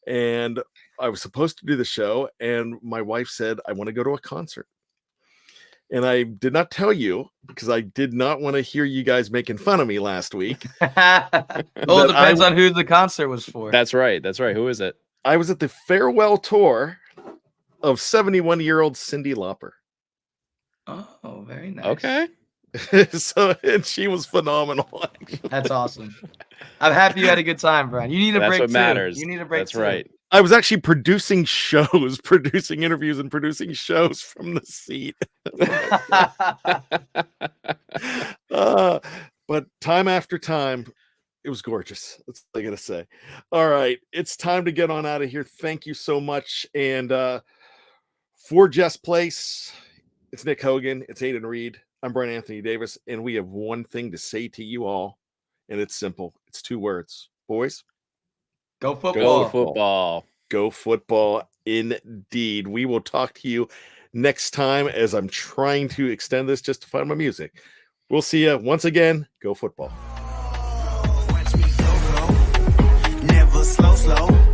A: and I was supposed to do the show, and my wife said, I want to go to a concert. And I did not tell you because I did not want to hear you guys making fun of me last week.
B: Well, it depends on who the concert was for.
C: That's right. That's right. Who is it?
A: I was at the farewell tour of 71-year-old Cyndi Lauper.
B: Oh, very nice.
C: Okay.
A: And she was phenomenal.
B: That's awesome. I'm happy you had a good time, Brian. You need a
C: That's
B: break
C: what
B: too.
C: matters.
B: You need a break
C: That's
B: too.
C: right.
A: I was actually producing shows, producing interviews, and producing shows from the seat. But time after time, it was gorgeous. That's all I gotta say. All right, it's time to get on out of here. Thank you so much. And for Jess Place, it's Nick Hogan, it's Aiden Reed. I'm Brian Anthony Davis, and we have one thing to say to you all, and it's simple. It's 2 words. Boys,
B: Go football.
C: Go football.
A: go football indeed. We will talk to you next time as I'm trying to extend this just to find my music. We'll see you once again. Go football.
D: Watch me go, go. Never slow.